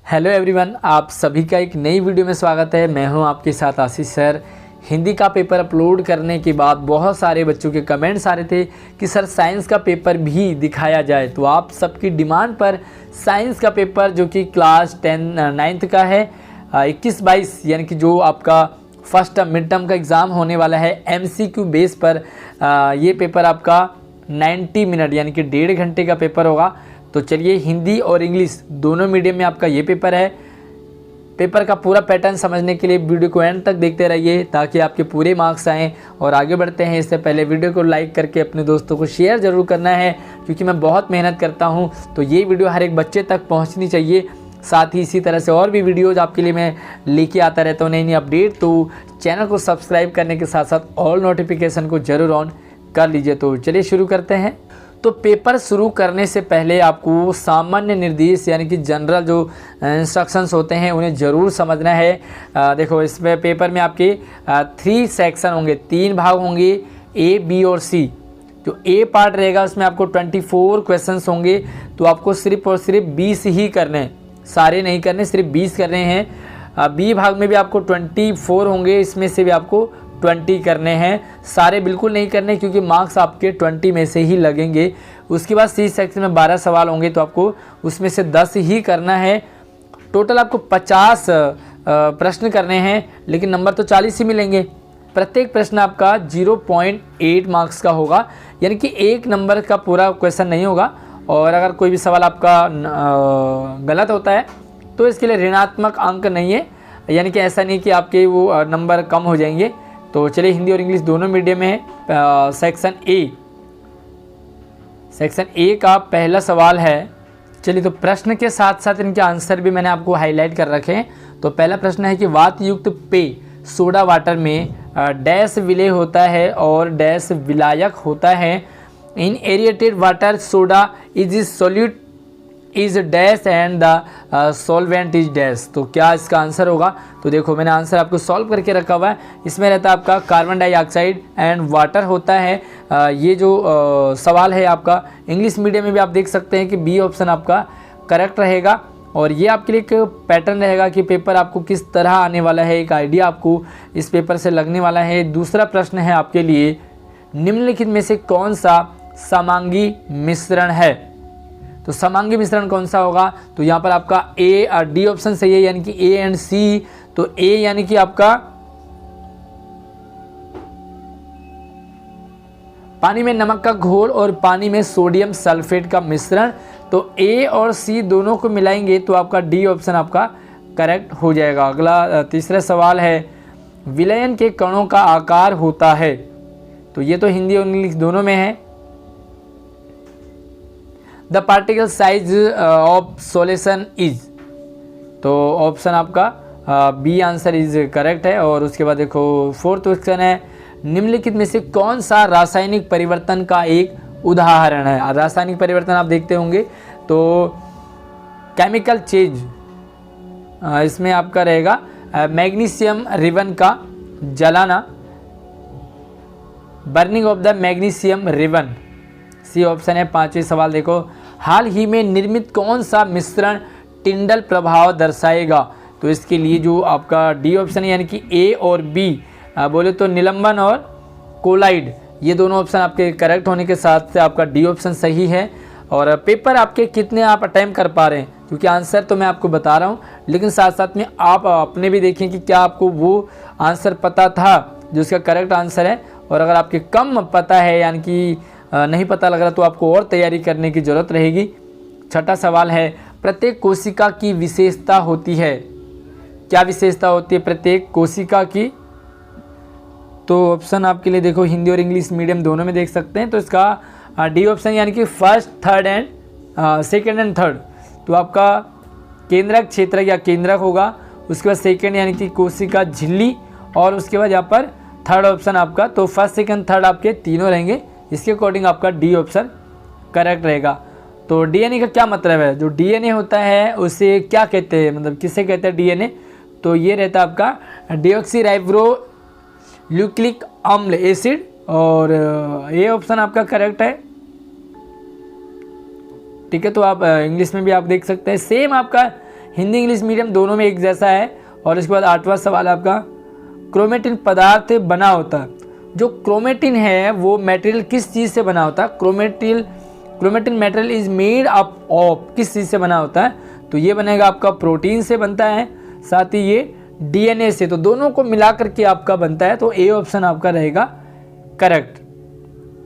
Hello everyone, आप सभी का एक नई वीडियो में स्वागत है। मैं हूं आपके साथ आशीष सर। हिंदी का पेपर अपलोड करने के बाद बहुत सारे बच्चों के कमेंट्स आ रहे थे कि सर साइंस का पेपर भी दिखाया जाए। तो आप सबकी डिमांड पर साइंस का पेपर जो कि क्लास 9th का है 21-22 यानी कि जो आपका फर्स्ट मिड टर्म का एग्ज़ाम होने वाला है MCQ बेस पर ये पेपर आपका 90 मिनट यानी कि 1.5 घंटे का पेपर होगा। तो चलिए, हिंदी और इंग्लिश दोनों मीडियम में आपका ये पेपर है। पेपर का पूरा पैटर्न समझने के लिए वीडियो को एंड तक देखते रहिए ताकि आपके पूरे मार्क्स आएँ। और आगे बढ़ते हैं, इससे पहले वीडियो को लाइक करके अपने दोस्तों को शेयर ज़रूर करना है, क्योंकि मैं बहुत मेहनत करता हूँ तो ये वीडियो हर एक बच्चे तक पहुँचनी चाहिए। साथ ही इसी तरह से और भी वीडियोज़ आपके लिए मैं लेके आता रहता हूँ, नई नई अपडेट। तो चैनल को सब्सक्राइब करने के साथ साथ ऑल नोटिफिकेशन को ज़रूर ऑन कर लीजिए। तो चलिए शुरू करते हैं। तो पेपर शुरू करने से पहले आपको सामान्य निर्देश यानी कि जनरल जो इंस्ट्रक्शंस होते हैं उन्हें ज़रूर समझना है। देखो, इसमें पेपर में आपके 3 सेक्शन होंगे, 3 भाग होंगे, A, B और C। जो A पार्ट रहेगा उसमें आपको 24 क्वेश्चंस होंगे। तो आपको सिर्फ और सिर्फ 20 ही करने हैं, सारे नहीं करने, सिर्फ 20 करने हैं। B भाग में भी आपको 24 होंगे, इसमें से भी आपको 20 करने हैं, सारे बिल्कुल नहीं करने क्योंकि मार्क्स आपके 20 में से ही लगेंगे। उसके बाद C सेक्शन में 12 सवाल होंगे, तो आपको उसमें से 10 ही करना है। टोटल आपको 50 प्रश्न करने हैं, लेकिन नंबर तो 40 ही मिलेंगे। प्रत्येक प्रश्न आपका 0.8 मार्क्स का होगा, यानी कि 1 नंबर का पूरा क्वेश्चन नहीं होगा। और अगर कोई भी सवाल आपका गलत होता है तो इसके लिए ऋणात्मक अंक नहीं है, यानी कि ऐसा नहीं कि आपके वो नंबर कम हो जाएंगे। तो चलिए, हिंदी और इंग्लिश दोनों मीडियम में है। सेक्शन ए का पहला सवाल है। चलिए, तो प्रश्न के साथ साथ इनके आंसर भी मैंने आपको हाईलाइट कर रखे हैं। तो पहला प्रश्न है कि वात युक्त पेय सोडा वाटर में डैश विलेय होता है और डैश विलायक होता है। In aerated water soda is solute is dash and the solvent is dash. तो क्या इसका आंसर होगा? तो देखो, मैंने आंसर आपको सॉल्व करके रखा हुआ है। इसमें रहता है आपका कार्बन डाइऑक्साइड एंड वाटर होता है। ये जो सवाल है आपका इंग्लिश मीडियम में भी आप देख सकते हैं कि बी ऑप्शन आपका करेक्ट रहेगा। और ये आपके लिए एक पैटर्न रहेगा कि पेपर आपको किस तरह आने वाला है, एक आइडिया आपको इस पेपर से लगने वाला है। दूसरा प्रश्न है आपके लिए, निम्नलिखित में से कौन सा समांगी मिश्रण है? तो समांगी मिश्रण कौन सा होगा? तो यहाँ पर आपका A और D ऑप्शन सही है, यानी कि A एंड C। तो A यानी कि आपका पानी में नमक का घोल और पानी में सोडियम सल्फेट का मिश्रण। तो A और C दोनों को मिलाएंगे तो आपका D ऑप्शन आपका करेक्ट हो जाएगा। अगला तीसरा सवाल है, विलयन के कणों का आकार होता है। तो ये तो हिंदी और इंग्लिश दोनों में है। The particle size of solution is. तो ऑप्शन आपका बी आंसर इज करेक्ट है। और उसके बाद देखो, 4th क्वेश्चन है, निम्नलिखित में से कौन सा रासायनिक परिवर्तन का एक उदाहरण है? रासायनिक परिवर्तन आप देखते होंगे तो केमिकल चेंज, इसमें आपका रहेगा मैग्नीशियम रिबन का जलाना, burning of the magnesium ribbon. C option है। 5वां सवाल देखो, हाल ही में निर्मित कौन सा मिश्रण टिंडल प्रभाव दर्शाएगा? तो इसके लिए जो आपका डी ऑप्शन है, यानी कि ए और बी बोले तो निलंबन और कोलाइड, ये दोनों ऑप्शन आपके करेक्ट होने के साथ से आपका डी ऑप्शन सही है। और पेपर आपके कितने आप अटैम्प्ट कर पा रहे हैं, क्योंकि आंसर तो मैं आपको बता रहा हूँ, लेकिन साथ साथ में आप अपने भी देखें कि क्या आपको वो आंसर पता था जो उसका करेक्ट आंसर है। और अगर आपके कम पता है, यानी कि नहीं पता लग रहा, तो आपको और तैयारी करने की ज़रूरत रहेगी। 6वां सवाल है, प्रत्येक कोशिका की विशेषता होती है। क्या विशेषता होती है प्रत्येक कोशिका की? तो ऑप्शन आपके लिए देखो, हिंदी और इंग्लिश मीडियम दोनों में देख सकते हैं। तो इसका डी ऑप्शन यानी कि first, third and second and third. तो आपका केंद्रक क्षेत्र या केंद्रक होगा। उसके बाद सेकेंड यानी कि कोशिका झिल्ली, और उसके बाद यहाँ पर थर्ड ऑप्शन आपका। तो फर्स्ट, सेकेंड, थर्ड आपके तीनों रहेंगे। इसके अकॉर्डिंग आपका डी ऑप्शन करेक्ट रहेगा। तो डीएनए का क्या मतलब है? जो डीएनए होता है उसे क्या कहते हैं, मतलब किसे कहते हैं डीएनए? तो ये रहता है आपका डीऑक्सीराइबो न्यूक्लिक अम्ल एसिड। और ये ऑप्शन आपका करेक्ट है। ठीक है, तो आप इंग्लिश में भी आप देख सकते हैं। सेम आपका हिंदी इंग्लिश मीडियम दोनों में एक जैसा है। और इसके बाद 8वां सवाल है आपका, क्रोमेटिन पदार्थ बना होता है। जो क्रोमेटिन है वो मटेरियल किस चीज़ से बना होता है? Chromatin material is made up of, किस चीज़ से बना होता है? तो ये बनेगा आपका प्रोटीन से बनता है, साथ ही ये डीएनए से। तो दोनों को मिला करके आपका बनता है, तो ए ऑप्शन आपका रहेगा करेक्ट।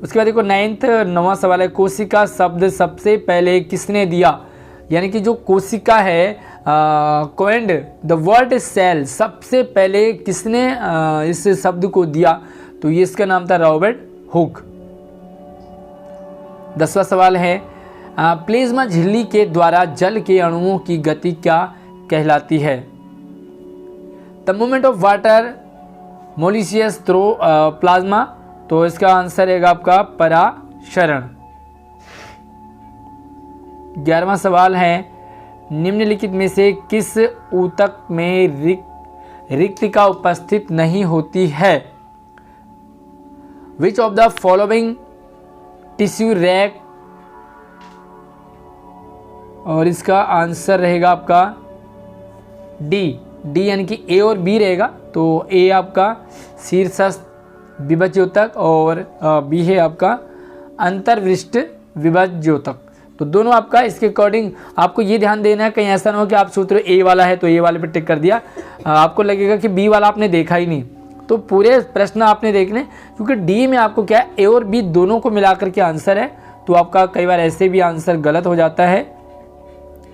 उसके बाद देखो 9वां सवाल है, कोशिका शब्द सबसे पहले किसने दिया? यानी कि जो कोशिका है, कोएंड द वर्ड सेल, सबसे पहले किसने इस शब्द को दिया? तो ये इसका नाम था रॉबर्ट हुक। 10वां सवाल है, प्लाज्मा झिल्ली के द्वारा जल के अणुओं की गति क्या कहलाती है? The movement of water molecules through plasma. तो इसका आंसर रहेगा आपका पराशरण। 11वां सवाल है, निम्नलिखित में से किस ऊतक में रिक्तिका उपस्थित नहीं होती है? Which of the following tissue rack. और इसका आंसर रहेगा आपका डी यानी कि ए और बी रहेगा। तो ए आपका शीर्षस्थ विभज्योतक और बी है आपका अंतर्वृष्ट विभज्योतक। तो दोनों आपका इसके अकॉर्डिंग आपको ये ध्यान देना है, कहीं ऐसा ना हो कि आप सोच रहे हो ए वाला है तो ए वाले पे टिक कर दिया, आपको लगेगा कि बी वाला आपने देखा ही नहीं। तो पूरे प्रश्न आपने देखने, क्योंकि डी में आपको क्या है, ए और बी दोनों को मिलाकर के आंसर है। तो आपका कई बार ऐसे भी आंसर गलत हो जाता है,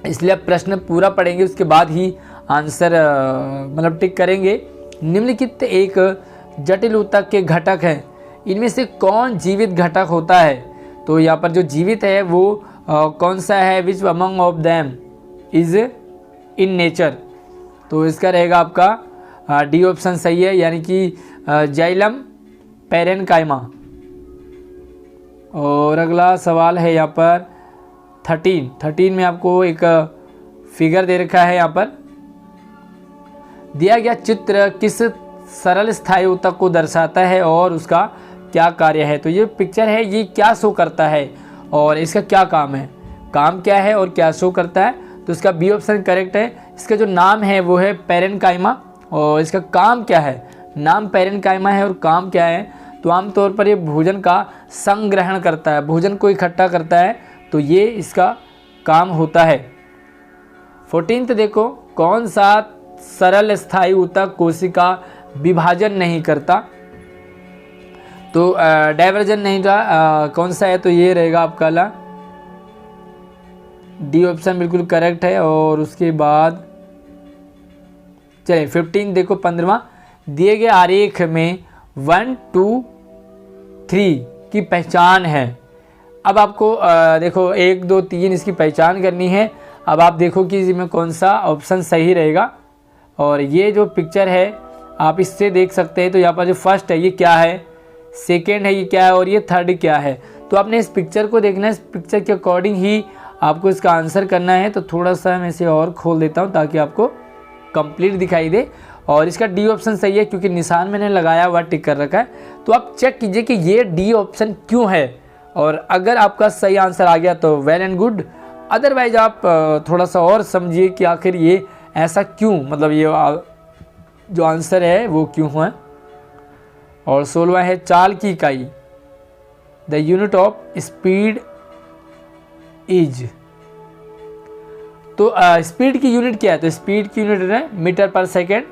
इसलिए आप प्रश्न पूरा पढ़ेंगे उसके बाद ही आंसर मतलब टिक करेंगे। निम्नलिखित एक जटिल ऊतक के घटक हैं, इनमें से कौन जीवित घटक होता है? तो यहाँ पर जो जीवित है वो कौन सा है? Which among of them is in nature. तो इसका रहेगा आपका डी ऑप्शन सही है, यानी कि जाइलम पेरेनकाइमा। और अगला सवाल है यहाँ पर 13 में आपको एक फिगर दे रखा है। यहाँ पर दिया गया चित्र किस सरल स्थायी ऊतक को दर्शाता है और उसका क्या कार्य है? तो ये पिक्चर है, ये क्या शो करता है और इसका क्या काम है? काम क्या है और क्या शो करता है? तो इसका बी ऑप्शन करेक्ट है। इसका जो नाम है वो है पेरेनकाइमा, और इसका काम क्या है? नाम पेरेनकाइमा है और काम क्या है? तो आमतौर पर ये भोजन का संग्रहण करता है, भोजन को इकट्ठा करता है, तो ये इसका काम होता है। 14 देखो, कौन सा सरल स्थायी ऊतक कोशिका विभाजन नहीं करता? तो डाइवर्जन नहीं था, कौन सा है? तो ये रहेगा आपका ला डी ऑप्शन बिल्कुल करेक्ट है। और उसके बाद चलिए 15 देखो 15वां, दिए गए आरेख में 1 2 3 की पहचान है। अब आपको देखो 1 2 3 इसकी पहचान करनी है। अब आप देखो कि इसमें कौन सा ऑप्शन सही रहेगा। और ये जो पिक्चर है आप इससे देख सकते हैं। तो यहाँ पर जो फर्स्ट है ये क्या है, सेकेंड है ये क्या है, और ये थर्ड क्या है? तो आपने इस पिक्चर को देखना है, इस पिक्चर के अकॉर्डिंग ही आपको इसका आंसर करना है। तो थोड़ा सा मैं इसे और खोल देता हूँ ताकि आपको कंप्लीट दिखाई दे। और इसका डी ऑप्शन सही है, क्योंकि निशान मैंने लगाया हुआ टिक कर रखा है। तो आप चेक कीजिए कि ये डी ऑप्शन क्यों है, और अगर आपका सही आंसर आ गया तो वेल एंड गुड, अदरवाइज आप थोड़ा सा और समझिए कि आखिर ये ऐसा क्यों, मतलब ये जो आंसर है वो क्यों हुआ। और 16वां है चाल की इकाई, the unit of speed is. तो स्पीड की यूनिट क्या है? तो स्पीड की यूनिट है मीटर पर सेकेंड।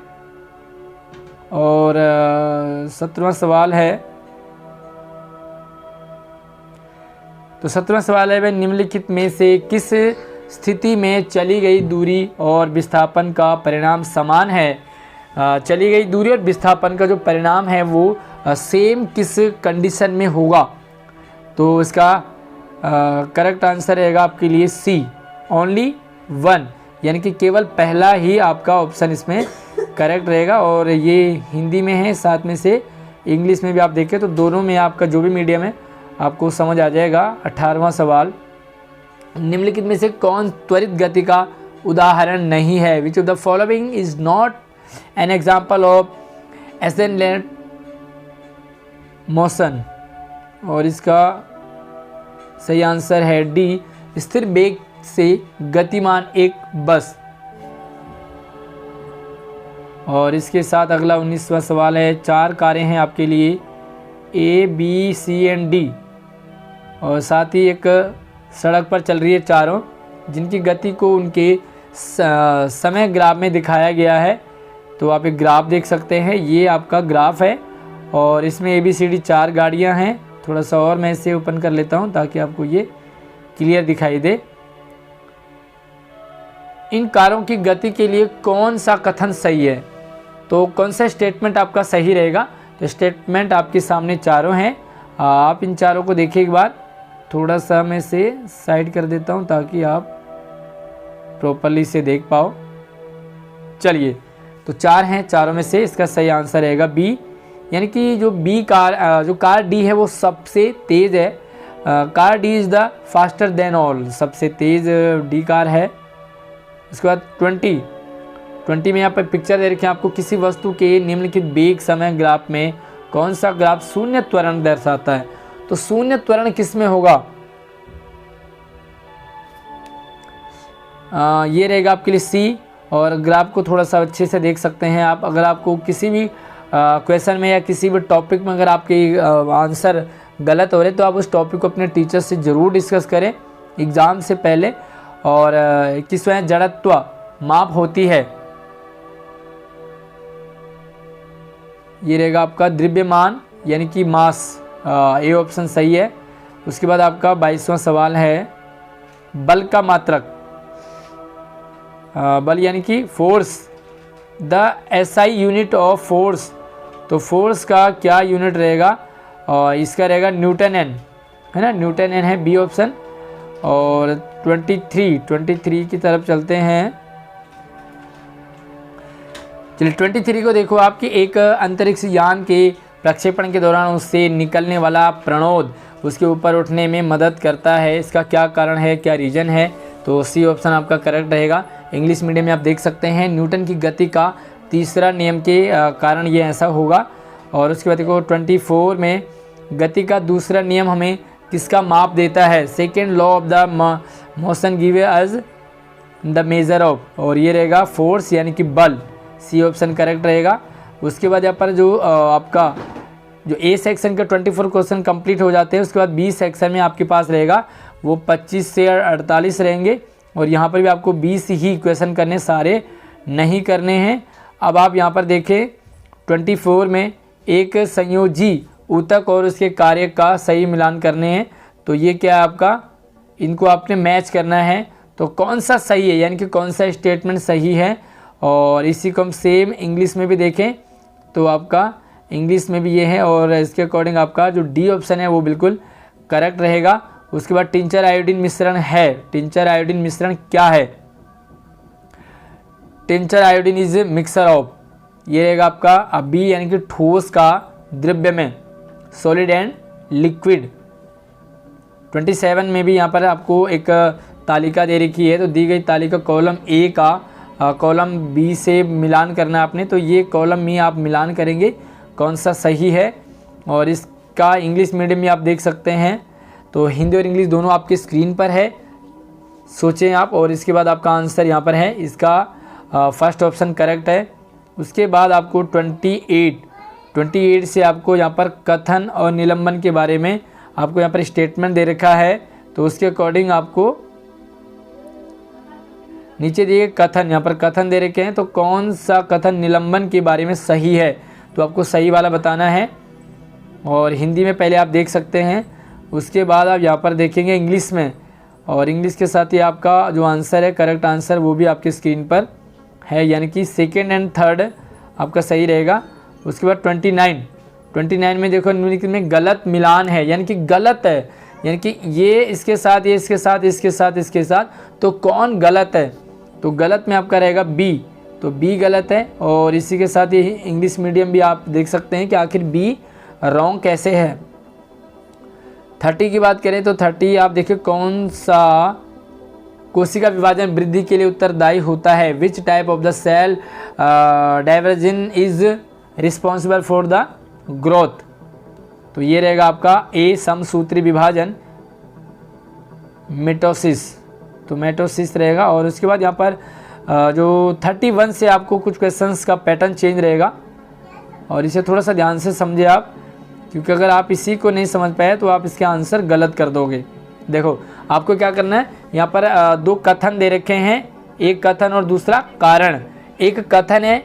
और 17वां सवाल है, तो 17वां सवाल है, वह निम्नलिखित में से किस स्थिति में चली गई दूरी और विस्थापन का परिणाम समान है? चली गई दूरी और विस्थापन का जो परिणाम है वो सेम किस कंडीशन में होगा? तो इसका करेक्ट आंसर रहेगा आपके लिए सी, ओनली 1, यानी कि केवल पहला ही आपका ऑप्शन इसमें करेक्ट रहेगा। और ये हिंदी में है, साथ में से इंग्लिश में भी आप देखें तो दोनों में आपका जो भी मीडियम है आपको समझ आ जाएगा। 18वां सवाल, निम्नलिखित में से कौन त्वरित गति का उदाहरण नहीं है? Which of the following is not an example of ascendant motion? और इसका सही आंसर है डी, स्थिर वेग से गतिमान एक बस। और इसके साथ अगला 19वां सवाल है, 4 कारें हैं आपके लिए A, B, C and D, और साथ ही एक सड़क पर चल रही है चारों, जिनकी गति को उनके समय ग्राफ में दिखाया गया है। तो आप एक ग्राफ देख सकते हैं, ये आपका ग्राफ है और इसमें ABCD 4 गाड़ियां हैं। थोड़ा सा और मैं इसे ओपन कर लेता हूं ताकि आपको ये क्लियर दिखाई दे। इन कारों की गति के लिए कौन सा कथन सही है? तो कौन सा स्टेटमेंट आपका सही रहेगा? तो स्टेटमेंट आपके सामने चारों हैं, आप इन चारों को देखिए एक बार। थोड़ा सा मैं इसे साइड कर देता हूं ताकि आप प्रॉपरली इसे देख पाओ। चलिए, तो 4 हैं, चारों में से इसका सही आंसर रहेगा बी, यानी कि जो बी कार, जो कार डी है वो सबसे तेज़ है। Car D is the faster than all, सबसे तेज़ डी कार है। इसके बाद 20 में यहाँ पर पिक्चर दे रखी है आपको, किसी वस्तु के निम्नलिखित वेग समय ग्राफ में कौन सा ग्राफ शून्य त्वरण दर्शाता है? तो शून्य त्वरण किस में होगा? ये रहेगा आपके लिए सी। और ग्राफ को थोड़ा सा अच्छे से देख सकते हैं आप। अगर आपको किसी भी क्वेश्चन में या किसी भी टॉपिक में अगर आपके आंसर गलत हो रहे तो आप उस टॉपिक को अपने टीचर से ज़रूर डिस्कस करें एग्ज़ाम से पहले। और 21वां जड़त्व माप होती है, ये रहेगा आपका द्रव्यमान यानी कि मास, ए ऑप्शन सही है। उसके बाद आपका 22वां सवाल है, बल का मात्रक, बल यानी कि force, the SI unit of force. तो फोर्स का क्या यूनिट रहेगा? और इसका रहेगा न्यूटन एन, है ना, न्यूटन एन है बी ऑप्शन। और 23 की तरफ चलते हैं। चलिए 23 को देखो, आपकी एक अंतरिक्ष यान के प्रक्षेपण के दौरान उससे निकलने वाला प्रणोद उसके ऊपर उठने में मदद करता है, इसका क्या कारण है, क्या रीजन है? तो सी ऑप्शन आपका करेक्ट रहेगा। इंग्लिश मीडियम में आप देख सकते हैं, न्यूटन की गति का तीसरा नियम के कारण ये ऐसा होगा। और उसके बाद देखो 24 में गति का दूसरा नियम हमें किसका माप देता है? Second law of the motion give as the measure of, और ये रहेगा फोर्स यानी कि बल, सी ऑप्शन करेक्ट रहेगा। उसके बाद यहाँ पर जो आपका जो ए सेक्शन का 24 क्वेश्चन कंप्लीट हो जाते हैं, उसके बाद बी सेक्शन में आपके पास रहेगा वो 25 से 48 रहेंगे। और यहाँ पर भी आपको 20 ही क्वेश्चन करने, सारे नहीं करने हैं। अब आप यहाँ पर देखें 24 में एक संयोजी ऊतक और उसके कार्य का सही मिलान करने हैं। तो ये क्या है आपका, इनको आपने मैच करना है। तो कौन सा सही है, यानी कि कौन सा स्टेटमेंट सही है? और इसी को हम सेम इंग्लिश में भी देखें तो आपका इंग्लिश में भी ये है, और इसके अकॉर्डिंग आपका जो डी ऑप्शन है वो बिल्कुल करेक्ट रहेगा। उसके बाद टिंचर आयोडीन मिश्रण है, टिंचर आयोडीन मिश्रण क्या है? Tincture iodine is mixer of, ये रहेगा आपका बी यानी कि ठोस का द्रव्य में, सॉलिड एंड लिक्विड। 27 में भी यहाँ पर आपको एक तालिका दे रखी है, तो दी गई तालिका कॉलम ए का कॉलम बी से मिलान करना आपने, तो ये कॉलम में आप मिलान करेंगे कौन सा सही है। और इसका इंग्लिश मीडियम में आप देख सकते हैं, तो हिंदी और इंग्लिश दोनों आपके स्क्रीन पर है, सोचें आप। और इसके बाद आपका आंसर यहाँ पर है, इसका फर्स्ट ऑप्शन करेक्ट है। उसके बाद आपको 28 से आपको यहाँ पर कथन और निलंबन के बारे में आपको यहाँ पर स्टेटमेंट दे रखा है, तो उसके अकॉर्डिंग आपको नीचे दिए कथन, यहाँ पर कथन दे रखे हैं, तो कौन सा कथन निलंबन के बारे में सही है? तो आपको सही वाला बताना है। और हिंदी में पहले आप देख सकते हैं, उसके बाद आप यहाँ पर देखेंगे इंग्लिश में, और इंग्लिश के साथ ही आपका जो आंसर है, करेक्ट आंसर, वो भी आपकी स्क्रीन पर है, यानी कि सेकेंड एंड थर्ड आपका सही रहेगा। उसके बाद 29 में देखो निम्नलिखित में गलत मिलान है, यानी कि गलत है, यानी कि ये इसके साथ, ये इसके साथ, इसके साथ, इसके साथ, तो कौन गलत है? तो गलत में आपका रहेगा बी, तो बी गलत है। और इसी के साथ ही इंग्लिश मीडियम भी आप देख सकते हैं कि आखिर बी रॉन्ग कैसे है। 30 की बात करें तो 30 आप देखिए कौन सा कोशिका विभाजन वृद्धि के लिए उत्तरदायी होता है? Which type of the cell division is responsible for the growth? तो ये रहेगा आपका ए समसूत्री विभाजन, मिटोसिस, तो मिटोसिस रहेगा। और उसके बाद यहाँ पर जो 31 से आपको कुछ क्वेश्चंस का पैटर्न चेंज रहेगा, और इसे थोड़ा सा ध्यान से समझे आप, क्योंकि अगर आप इसी को नहीं समझ पाए तो आप इसके आंसर गलत कर दोगे। देखो आपको क्या करना है, यहाँ पर 2 कथन दे रखे हैं, एक कथन और दूसरा कारण। एक कथन है,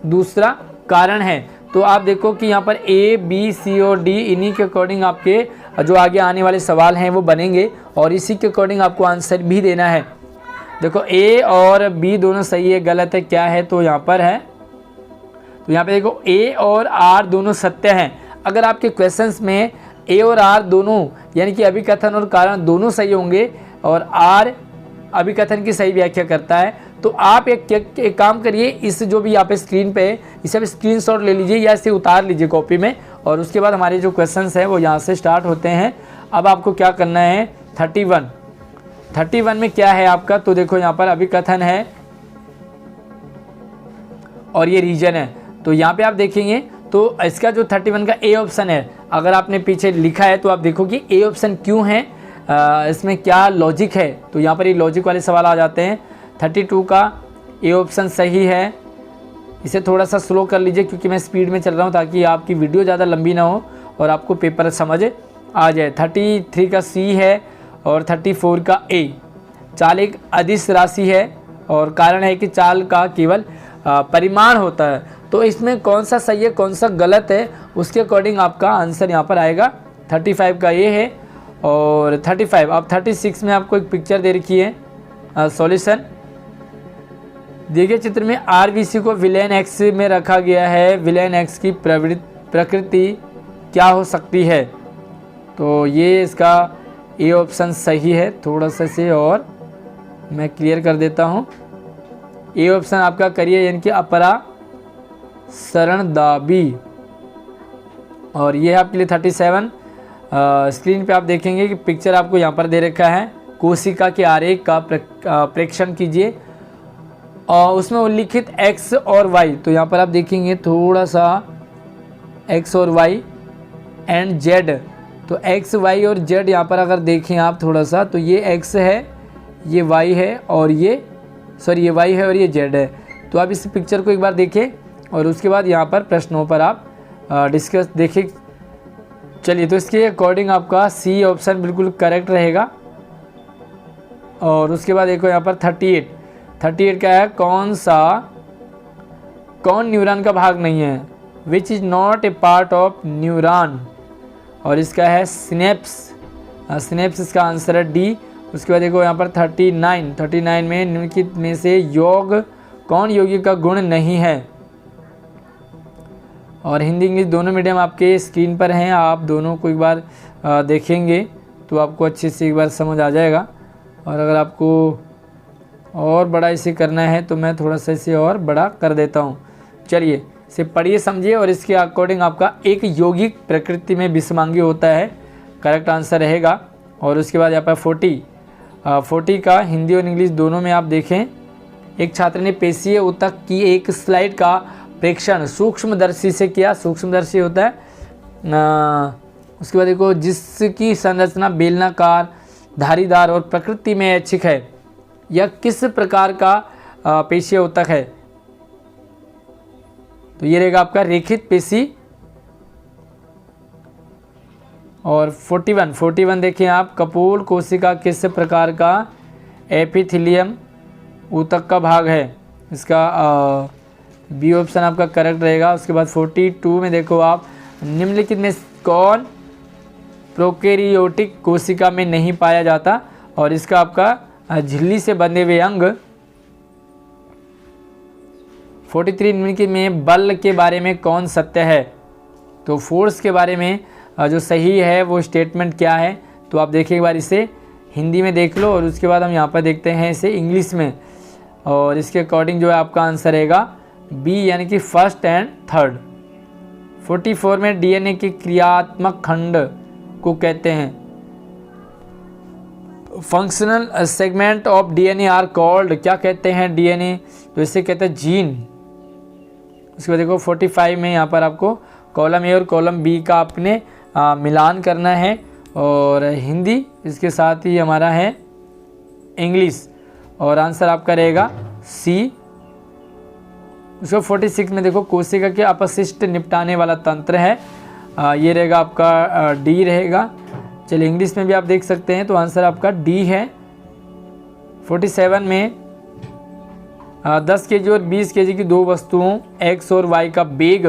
दूसरा कारण है। तो आप देखो कि यहाँ पर A, B, C और D, इन्हीं के अकॉर्डिंग आपके जो आगे आने वाले सवाल हैं वो बनेंगे, और इसी के अकॉर्डिंग आपको आंसर भी देना है। देखो A और B दोनों सही है, गलत है, क्या है, तो यहाँ पर है, तो यहाँ पे देखो A और R दोनों सत्य हैं। अगर आपके क्वेश्चंस में A और R दोनों यानी कि अभिकथन और कारण दोनों सही होंगे, और R अभिकथन की सही व्याख्या करता है, तो आप एक काम करिए, इस जो भी यहाँ पे स्क्रीन पे इसे आप स्क्रीनशॉट ले लीजिए या इसे उतार लीजिए कॉपी में, और उसके बाद हमारे जो क्वेश्चंस हैं वो यहाँ से स्टार्ट होते हैं। अब आपको क्या करना है, 31 में क्या है आपका, तो देखो यहाँ पर अभिकथन है और ये रीजन है। तो यहाँ पे आप देखेंगे तो इसका जो 31 का ए ऑप्शन है, अगर आपने पीछे लिखा है तो आप देखो कि ए ऑप्शन क्यों है, इसमें क्या लॉजिक है, तो यहाँ पर ये लॉजिक वाले सवाल आ जाते हैं। 32 का ए ऑप्शन सही है। इसे थोड़ा सा स्लो कर लीजिए क्योंकि मैं स्पीड में चल रहा हूँ, ताकि आपकी वीडियो ज़्यादा लंबी ना हो और आपको पेपर समझ आ जाए। 33 का सी है और 34 का ए। चाल एक अदिश राशि है और कारण है कि चाल का केवल परिमाण होता है। तो इसमें कौन सा सही है कौन सा गलत है, उसके अकॉर्डिंग आपका आंसर यहाँ पर आएगा। 35 का ये है और 35। अब 36 में आपको एक पिक्चर दे रखी है सॉल्यूशन। देखिए चित्र में RBC को विलेन एक्स में रखा गया है। विलेन एक्स की प्रकृति क्या हो सकती है, तो ये इसका ए ऑप्शन सही है। थोड़ा सा से और मैं क्लियर कर देता हूँ। ए ऑप्शन आपका करिए, यानी कि अपरा शरणदाबी, और ये है आपके लिए 37। स्क्रीन पे आप देखेंगे कि पिक्चर आपको यहाँ पर दे रखा है। कोशिका के आरेख का प्रेक्षण कीजिए और उसमें उल्लिखित x और y, तो यहाँ पर आप देखेंगे थोड़ा सा x और y एंड z, तो x, y और z यहाँ पर अगर देखें आप थोड़ा सा, तो ये x है, ये y है और ये ये y है और ये z है। तो आप इस पिक्चर को एक बार देखें और उसके बाद यहाँ पर प्रश्नों पर आप डिस्कस देखें। चलिए, तो इसके अकॉर्डिंग आपका सी ऑप्शन बिल्कुल करेक्ट रहेगा। और उसके बाद देखो यहाँ पर 38 क्या है, कौन न्यूरॉन का भाग नहीं है, which is not a part of neuron, और इसका है सिनेप्स इसका आंसर है डी। उसके बाद देखो यहाँ पर 39 में निम्नलिखित में से कौन यौगिक का गुण नहीं है। और हिंदी इंग्लिश दोनों मीडियम आपके स्क्रीन पर हैं, आप दोनों को एक बार देखेंगे तो आपको अच्छे से एक बार समझ आ जाएगा। और अगर आपको और बड़ा इसे करना है तो मैं थोड़ा सा इसे और बड़ा कर देता हूँ। चलिए इसे पढ़िए समझिए, और इसके अकॉर्डिंग आपका एक यौगिक प्रकृति में विषमांगी होता है, करेक्ट आंसर रहेगा। और उसके बाद यहाँ पर 40 का हिंदी और इंग्लिश दोनों में आप देखें। एक छात्र ने पेशीय ऊतक की एक स्लाइड का प्रेक्षण सूक्ष्मदर्शी से किया। सूक्ष्मदर्शी होता है उसके बाद देखो जिसकी संरचना बेलनाकार, धारीदार और प्रकृति में ऐच्छिक है। यह किस प्रकार का पेशीय ऊतक है, तो ये रहेगा आपका रेखित पेशी। और 41 देखें आप, कपोल कोशिका किस प्रकार का एपिथेलियम ऊतक का भाग है, इसका बी ऑप्शन आपका करेक्ट रहेगा। उसके बाद 42 में देखो आप, निम्नलिखित में कौन प्रोकैरियोटिक कोशिका में नहीं पाया जाता, और इसका आपका झिल्ली से बंधे हुए अंग। 43 निम्नलिखित में बल के बारे में कौन सत्य है, तो फोर्स के बारे में जो सही है वो स्टेटमेंट क्या है, तो आप देखिए एक बार इसे हिंदी में देख लो और उसके बाद हम यहाँ पर देखते हैं इसे इंग्लिश में। और इसके अकॉर्डिंग जो है आपका आंसर रहेगा बी, यानी कि फर्स्ट एंड थर्ड। 44 में डीएनए के क्रियात्मक खंड को कहते हैं, functional segment of DNA are called, क्या कहते हैं डीएनए, तो इसे कहते हैं जीन। उसके बाद देखो 45 में यहाँ पर आपको कॉलम ए और कॉलम बी का आपने मिलान करना है, और हिंदी इसके साथ ही हमारा है इंग्लिश, और आंसर आपका रहेगा सी उसको 46 में देखो कोशिका के अपशिष्ट निपटाने वाला तंत्र है, ये रहेगा आपका डी रहेगा। चलिए इंग्लिश में भी आप देख सकते हैं, तो आंसर आपका डी है। 47 में 10 केजी और 20 केजी की दो वस्तुओं एक्स और वाई का वेग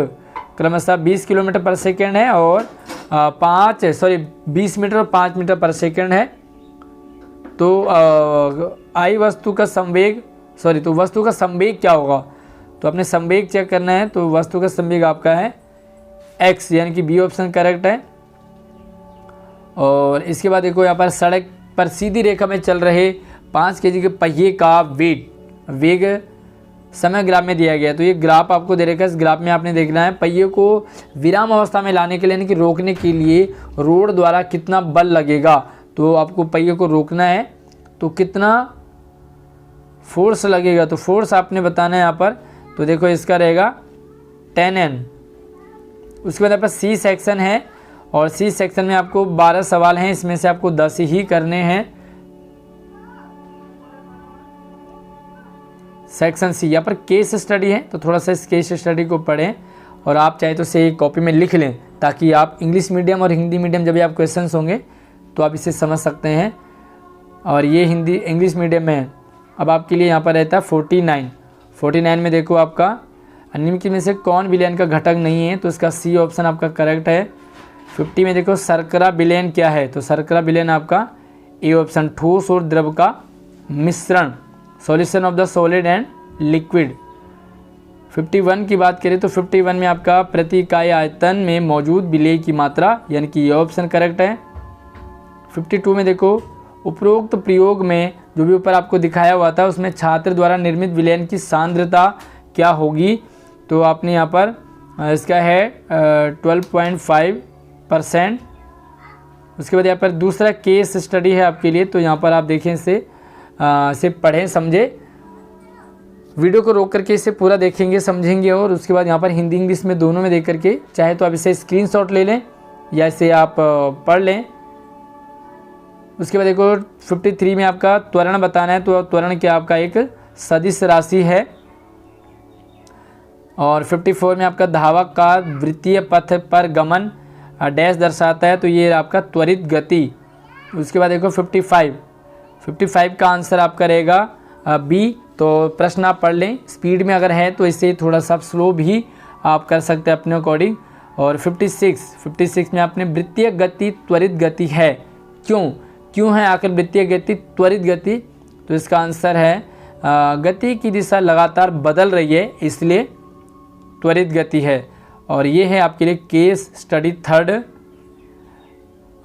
क्रमशः 20 किलोमीटर पर सेकेंड है और 20 मीटर और 5 मीटर पर सेकेंड है। तो आई वस्तु का संवेग तो वस्तु का संवेग क्या होगा, तो अपने संवेग चेक करना है। तो वस्तु का संवेग आपका है एक्स, यानी कि बी ऑप्शन करेक्ट है। और इसके बाद देखो यहाँ पर सड़क पर सीधी रेखा में चल रहे 5 केजी के पहिए का वेग समय ग्राफ में दिया गया है। तो ये ग्राफ आपको दे रखा है, इस ग्राफ में आपने देखना है पहिए को विराम अवस्था में लाने के लिए, यानी कि रोकने के लिए रोड द्वारा कितना बल लगेगा। तो आपको पहिए को रोकना है तो कितना फोर्स लगेगा, तो फोर्स आपने बताना है यहाँ पर। तो देखो इसका रहेगा 10N। उसके बाद यहाँ पर सी सेक्शन है और सी सेक्शन में आपको 12 सवाल हैं, इसमें से आपको 10 ही करने हैं। सेक्शन सी यहाँ पर केस स्टडी है, तो थोड़ा सा इस केस स्टडी को पढ़ें और आप चाहे तो इसे एक कॉपी में लिख लें, ताकि आप इंग्लिश मीडियम और हिंदी मीडियम जब भी आप क्वेश्चंस होंगे तो आप इसे समझ सकते हैं। और ये हिंदी इंग्लिश मीडियम में है। अब आपके लिए यहाँ पर रहता है 49 में देखो आपका निम्नलिखित में से कौन विलयन का घटक नहीं है, तो इसका सी ऑप्शन आपका करेक्ट है। 50 में देखो शर्करा विलयन क्या है, तो शर्करा विलयन आपका ए ऑप्शन ठोस और द्रव का मिश्रण, solution of the solid and liquid. 51 की बात करें तो 51 में आपका प्रति इकाई आयतन में मौजूद विलेय की मात्रा, यानी कि ये ऑप्शन करेक्ट है। 52 में देखो उपरोक्त प्रयोग में जो भी ऊपर आपको दिखाया हुआ था उसमें छात्र द्वारा निर्मित विलयन की सांद्रता क्या होगी, तो आपने यहाँ पर इसका है 12.5%। उसके बाद यहाँ पर दूसरा केस स्टडी है आपके लिए, तो यहाँ पर आप देखें इसे पढ़ें समझें, वीडियो को रोक करके इसे पूरा देखेंगे समझेंगे। और उसके बाद यहाँ पर हिंदी इंग्लिश में दोनों में देख करके चाहे तो आप इसे स्क्रीनशॉट ले लें या इसे आप पढ़ लें। उसके बाद देखो 53 में आपका त्वरण बताना है, तो त्वरण क्या आपका एक सदिश राशि है। और 54 में आपका धावक का वृत्तीय पथ पर गमन डैश दर्शाता है, तो ये आपका त्वरित गति। उसके बाद देखो 55 का आंसर आपका रहेगा बी। तो प्रश्न आप पढ़ लें, स्पीड में अगर है तो इसे थोड़ा सा स्लो भी आप कर सकते हैं अपने अकॉर्डिंग। और 56 में आपने वृत्तीय गति त्वरित गति है, क्यों है आखिर वृत्तीय गति त्वरित गति, तो इसका आंसर है गति की दिशा लगातार बदल रही है इसलिए त्वरित गति है। और ये है आपके लिए केस स्टडी 3rd,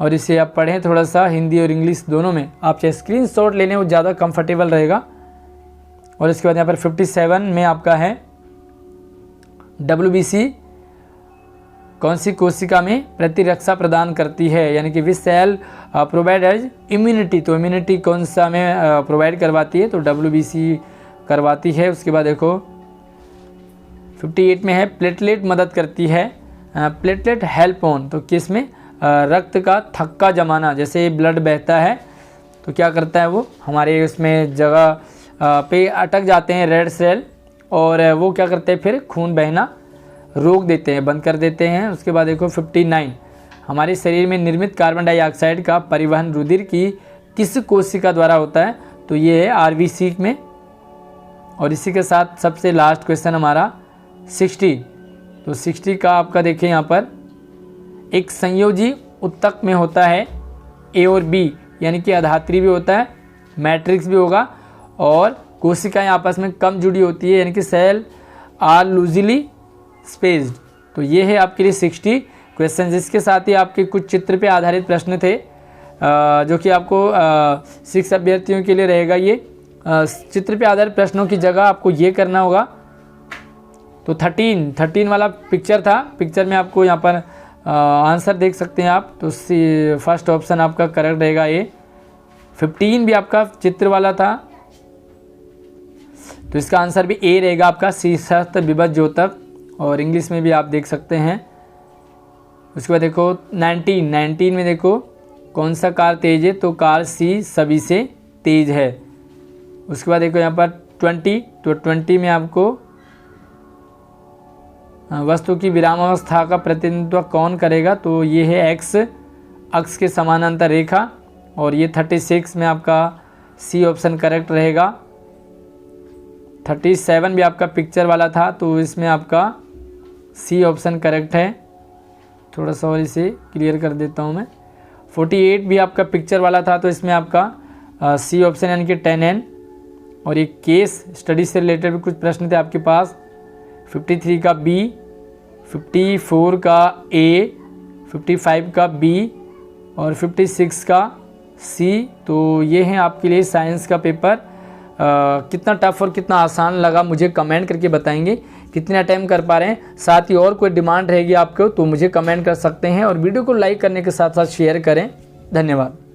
और इसे आप पढ़ें थोड़ा सा हिंदी और इंग्लिश दोनों में। आप चाहे स्क्रीनशॉट ले लें, वो ज़्यादा कंफर्टेबल रहेगा। और इसके बाद यहाँ पर 57 में आपका है WBC कौन सी कोशिका में प्रतिरक्षा प्रदान करती है, यानी कि विच सेल प्रोवाइड एज इम्यूनिटी, तो इम्यूनिटी कौन सा में प्रोवाइड करवाती है, तो WBC करवाती है। उसके बाद देखो 58 में है प्लेटलेट मदद करती है, प्लेटलेट हेल्प ऑन, तो किस में रक्त का थक्का जमाना, जैसे ब्लड बहता है तो क्या करता है वो हमारे उसमें जगह पे अटक जाते हैं रेड सेल, और वो क्या करते हैं फिर खून बहना रोक देते हैं, बंद कर देते हैं। उसके बाद देखो 59 हमारे शरीर में निर्मित कार्बन डाइऑक्साइड का परिवहन रुधिर की किस कोशिका द्वारा होता है, तो ये है RBC में। और इसी के साथ सबसे लास्ट क्वेश्चन हमारा 60, तो 60 का आपका देखें यहाँ पर एक संयोजी उत्तक में होता है A और B, यानी कि अधात्री भी होता है, मैट्रिक्स भी होगा, और कोशिकाएं आपस में कम जुड़ी होती है, यानी कि सेल आर लूजली स्पेस्ड। तो ये है आपके लिए 60 क्वेश्चन। इसके साथ ही आपके कुछ चित्र पे आधारित प्रश्न थे जो कि आपको 6 अभ्यर्थियों के लिए रहेगा। ये चित्र पे आधारित प्रश्नों की जगह आपको ये करना होगा। तो 13 वाला पिक्चर था, पिक्चर में आपको यहाँ पर आंसर देख सकते हैं आप, तो फर्स्ट ऑप्शन आपका करेक्ट रहेगा ए। 15 भी आपका चित्र वाला था, तो इसका आंसर भी ए रहेगा आपका, शीर्षस्थ विभक्त ज्योतक, और इंग्लिश में भी आप देख सकते हैं। उसके बाद देखो 19 में देखो कौन सा कार तेज है, तो कार सी सभी से तेज है। उसके बाद देखो यहाँ पर 20, तो 20 में आपको वस्तु की विरामावस्था का प्रतिनिधित्व कौन करेगा, तो ये है एक्स अक्ष के समानांतर रेखा, और ये 36 में आपका सी ऑप्शन करेक्ट रहेगा। 37 भी आपका पिक्चर वाला था, तो इसमें आपका सी ऑप्शन करेक्ट है। थोड़ा सा और इसे क्लियर कर देता हूँ मैं। 48 भी आपका पिक्चर वाला था, तो इसमें आपका सी ऑप्शन यानी कि 10N। और ये केस स्टडी से रिलेटेड भी कुछ प्रश्न थे आपके पास। 53 का बी, 54 का ए, 55 का बी और 56 का सी। तो ये हैं आपके लिए साइंस का पेपर। कितना टफ और कितना आसान लगा मुझे कमेंट करके बताएंगे, कितने अटैम्प्ट कर पा रहे हैं। साथ ही और कोई डिमांड रहेगी आपको तो मुझे कमेंट कर सकते हैं, और वीडियो को लाइक करने के साथ साथ शेयर करें। धन्यवाद।